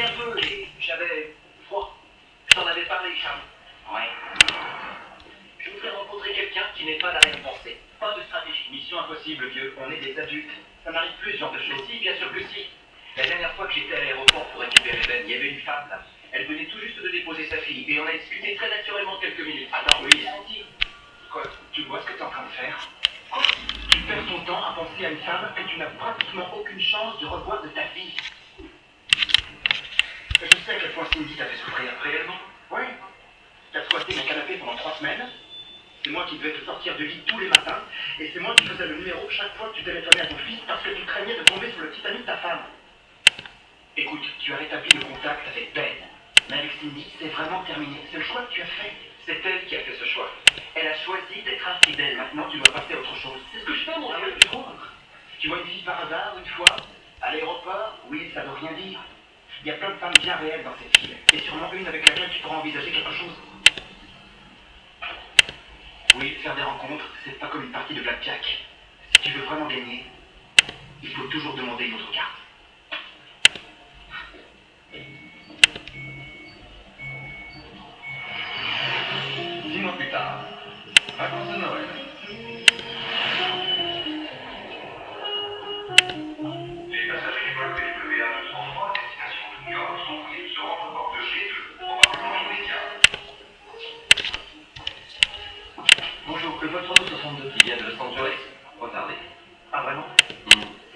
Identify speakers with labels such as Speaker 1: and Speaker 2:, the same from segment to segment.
Speaker 1: un peu et j'avais froid. Je t'en avais parlé, Charles. Ouais. Je voudrais rencontrer quelqu'un qui n'ait pas la même pensée. Pas de stratégie. Mission impossible, vieux. On est des adultes. Ça n'arrive plus ce genre de choses. Si, bien sûr que si. La dernière fois que j'étais à l'aéroport pour récupérer Ben, il y avait une femme là. Elle venait tout juste de déposer sa fille et on a discuté très naturellement quelques minutes. Alors oui, quoi, tu vois ce que tu es en train de faire? Quoi? Tu perds ton temps à penser à une femme et tu n'as pratiquement aucune chance de revoir de ta vie. Je sais à quel point Cindy t'a fait souffrir réellement. Oui. T'as squatté mon canapé pendant 3 semaines. C'est moi qui devais te sortir du lit tous les matins. Et c'est moi qui faisais le numéro chaque fois que tu téléphonais à ton fils parce que tu craignais de tomber sur le petit ami de ta femme. Écoute, tu as rétabli le contact avec Ben. Mais avec Cindy, c'est vraiment terminé. C'est le choix que tu as fait. C'est elle qui a fait ce choix. Elle a choisi d'être infidèle. Maintenant, tu dois passer à autre chose. C'est ce que je fais, mon vieux. Tu vois une fille par hasard, une fois, à l'aéroport? Oui, ça veut rien dire. Il y a plein de femmes bien réelles dans cette ville. Et sûrement une avec laquelle tu pourras envisager quelque chose. Oui, faire des rencontres, c'est pas comme une partie de blackjack. Si tu veux vraiment gagner, il faut toujours demander une autre carte. 6 mois plus tard, vacances de Noël. Les passagers du vol TWA 203 à destination de New York sont priés de se rendre au port de G2, probablement immédiat. Bonjour, le vol 362 qui vient de Los Angeles, retardé. Ah vraiment?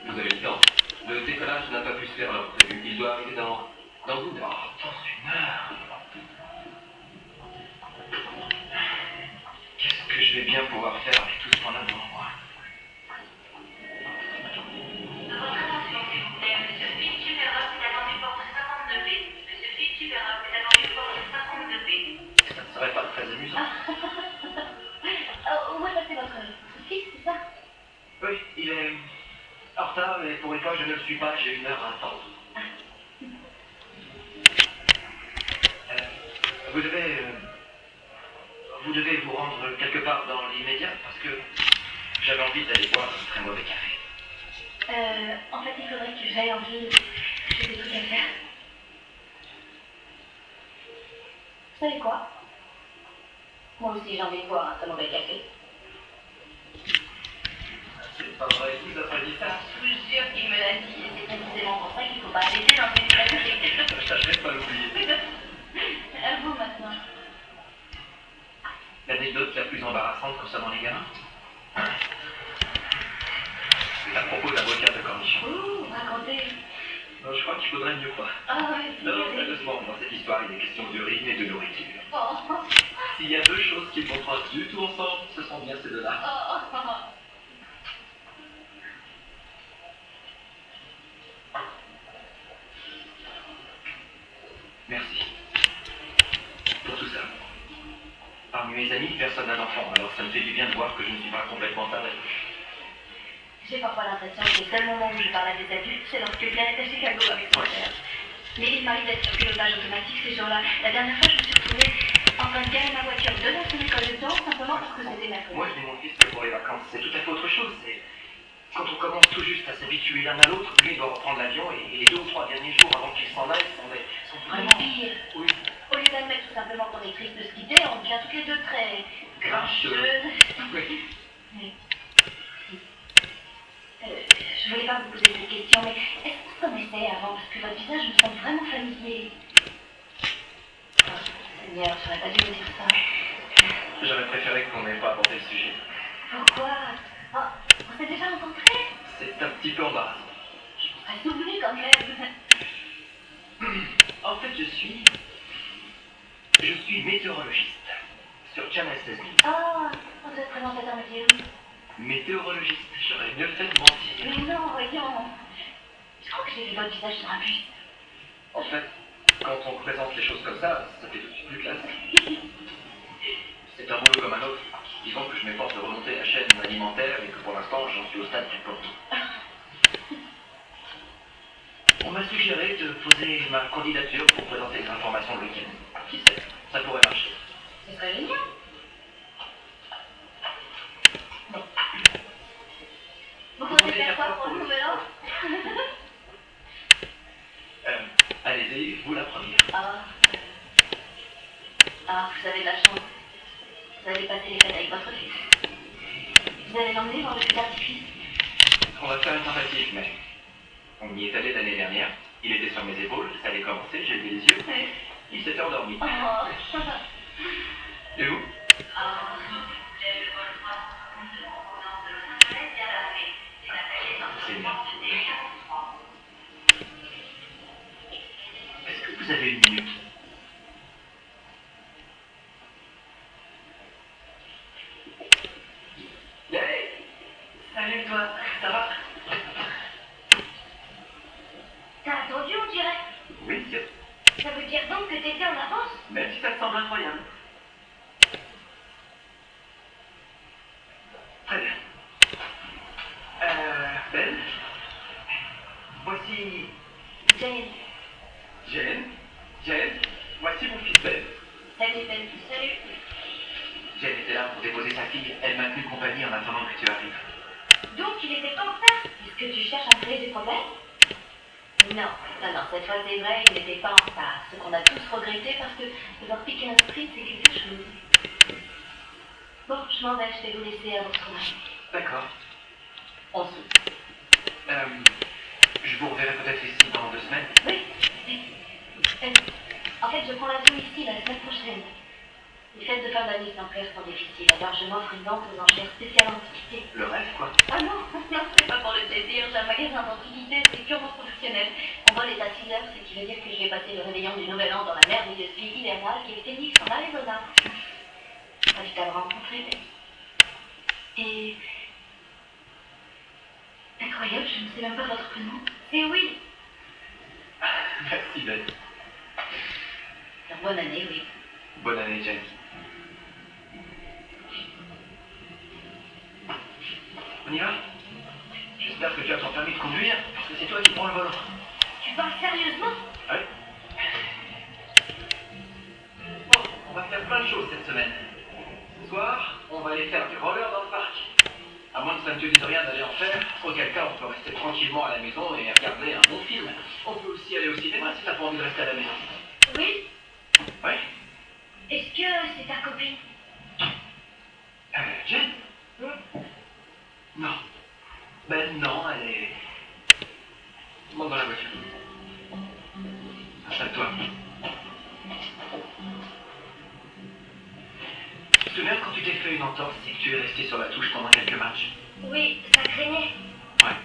Speaker 1: Vous avez le temps. Le décollage n'a pas pu se faire à l'heure prévue. Il doit arriver dans une heure. Dans une heure? Qu'est-ce que je vais bien pouvoir faire avec tout ce qu'on a devant moi?
Speaker 2: Votre attention, s'il vous plaît. Monsieur Fitzgerald est attendu porte 59B. Monsieur Fitzgerald est attendu porte 59B.
Speaker 1: Ça ne serait pas très amusant.
Speaker 3: Où est passé votre fils, c'est ça?
Speaker 1: Oui, il est en retard, mais pour une fois, je ne le suis pas. J'ai 1 heure à attendre. Vous devez vous rendre quelque part dans l'immédiat parce que j'avais envie d'aller boire un très mauvais café.
Speaker 3: En fait, il faudrait que j'aille en ville. J'ai des trucs à faire. Vous savez quoi? Moi aussi, j'ai envie de boire un très mauvais café.
Speaker 1: C'est pas vrai, vous avez dit ça?
Speaker 3: Je vous jure qu'il me l'a dit. Et c'est précisément pour ça qu'il ne faut pas arrêter dans une pratique.
Speaker 1: Je tâcherai de pas l'oublier.
Speaker 3: À vous maintenant.
Speaker 1: L'anecdote la plus embarrassante concernant les gamins? C'est à propos de la boîte de cornichons.
Speaker 3: Ouh, racontez.
Speaker 1: Non, je crois qu'il faudrait mieux pas.
Speaker 3: Ah ouais, c'est
Speaker 1: Non, sérieusement, dans cette histoire, il est question d'urine et de nourriture.
Speaker 3: Oh.
Speaker 1: S'il y a 2 choses qui ne vont pas du tout ensemble, ce sont bien ces deux-là.
Speaker 3: Oh.
Speaker 1: Merci. Pour tout ça. Parmi mes amis, personne n'a d'enfant, alors ça me fait du bien de voir que je ne suis pas complètement taré.
Speaker 3: J'ai parfois l'impression que le seul moment où je parle à des adultes, c'est lorsque Claire est à Chicago avec son père. Mais il m'arrive d'être sur pilotage automatique ces jours-là. La dernière fois, je me suis retrouvée en train de garer ma voiture devant son école de danse simplement parce que c'était ma faute.
Speaker 1: Moi, je dis mon fils que pour les vacances, c'est tout à fait autre chose. C'est quand on commence tout juste à s'habituer l'un à l'autre, lui il doit reprendre l'avion et les 2 ou 3 derniers jours avant qu'il s'en aille sont vraiment...
Speaker 3: Pire.
Speaker 1: Oui.
Speaker 3: Au lieu d'admettre tout simplement qu'on est triste de se quitter, on devient toutes les deux très grincheuses.
Speaker 1: Oui.
Speaker 3: Oui. Je voulais pas vous poser cette question, mais est-ce que vous connaissez avant? Parce que votre visage me semble vraiment familier. Oh, Seigneur, j'aurais pas dû vous dire ça.
Speaker 1: J'aurais préféré qu'on n'ait pas abordé le sujet.
Speaker 3: Pourquoi? Oh, on s'est déjà rencontrés?
Speaker 1: C'est un petit peu embarrassant.
Speaker 3: Je m'en oublié quand même.
Speaker 1: En fait, je suis météorologiste sur Channel 16.
Speaker 3: Ah, vous êtes présentateur météo.
Speaker 1: Météorologiste, j'aurais mieux fait de mentir.
Speaker 3: Mais non, voyons. Je crois que j'ai vu votre visage sur un bus.
Speaker 1: En fait, quand on présente les choses comme ça fait tout de suite plus classe. C'est un boulot comme un autre. Disons que je m'efforce de remonter la chaîne alimentaire et que pour l'instant, j'en suis au stade du plomb. On m'a suggéré de poser ma candidature pour présenter les informations le week-end. Qui sait, ça pourrait marcher.
Speaker 3: Ce serait génial. Bon. Vous comptez faire quoi pour le nouvel an?
Speaker 4: Allez-y, vous la première.
Speaker 3: Vous avez de la chance. Vous allez passer les fêtes avec votre fils. Vous allez l'emmener voir le feu d'artifice.
Speaker 4: On va faire une tentative, mais on y est allé l'année dernière. Il était sur mes épaules, ça allait commencer, j'ai levé les yeux.
Speaker 3: Oui.
Speaker 4: Il s'était endormi.
Speaker 3: Oh.
Speaker 4: Et vous? C'est bien. Est-ce que vous avez une minute? Hey! Salut toi, ça va?
Speaker 3: T'as attendu, on dirait.
Speaker 4: Oui,
Speaker 3: Ça veut dire donc que t'étais en avance?
Speaker 4: même si ça te semble incroyable. Très bien. Ben, voici
Speaker 3: Jane.
Speaker 4: Jane, voici mon fils Ben.
Speaker 3: Salut, Ben. Salut.
Speaker 4: Jane était là pour déposer sa fille. Elle m'a tenu compagnie en attendant que tu arrives.
Speaker 3: Donc, il était pas en retard. Est-ce que tu cherches à créer des problèmes? Non, cette fois c'est vrai, il n'était pas en retard. Ce qu'on a tous regretté parce que devoir piquer un sprint, c'est quelque chose. Bon, je m'en vais, je vais vous laisser à votre travail.
Speaker 4: D'accord. On se... je vous reverrai peut-être ici dans 2 semaines.
Speaker 3: Oui. En fait, je prends l'avion ici la semaine prochaine. Les fêtes de fin d'année s'empressent sont difficiles, alors je m'offre une vente aux enchères spéciales antiquités.
Speaker 4: Le rêve, quoi.
Speaker 3: Ah non, non, c'est pas pour le plaisir, j'ai un magasin d'antiquités, c'est purement professionnel. On vole est à 6 heures, ce qui veut dire que je vais passer le réveillon du Nouvel An dans la merveilleuse ville hivernale qui est Phoenix en Arizona. Ravi à rencontrer. Et... Incroyable, je ne sais même pas votre prénom. C'est Will.
Speaker 4: Merci, Ben.
Speaker 3: Bonne année, oui.
Speaker 4: Bonne année, Jane. On y va? J'espère que tu as ton permis de conduire, parce que c'est toi qui prends le volant.
Speaker 3: Tu parles sérieusement?
Speaker 4: Oui. Bon, on va faire plein de choses cette semaine. Ce soir, on va aller faire du roller dans le parc. À moins que ça ne te dise rien d'aller en faire, auquel cas on peut rester tranquillement à la maison et regarder un bon film. On peut aussi aller au cinéma si t'as pas envie de rester à la maison.
Speaker 3: Oui.
Speaker 4: Oui?
Speaker 3: Est-ce que c'est ta copine?
Speaker 4: Jane? Non. Ben non, elle est... Monte dans la voiture. Installe-toi. Tu te souviens quand tu t'es fait une entorse et que tu es resté sur la touche pendant quelques matchs?
Speaker 3: Oui, ça craignait.
Speaker 4: Ouais.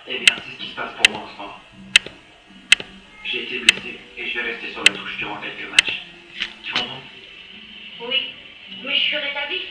Speaker 4: Eh bien, c'est ce qui se passe pour moi en ce moment. J'ai été blessé et je vais rester sur la touche durant quelques matchs. Tu comprends?
Speaker 3: Oui, mais je suis rétablie.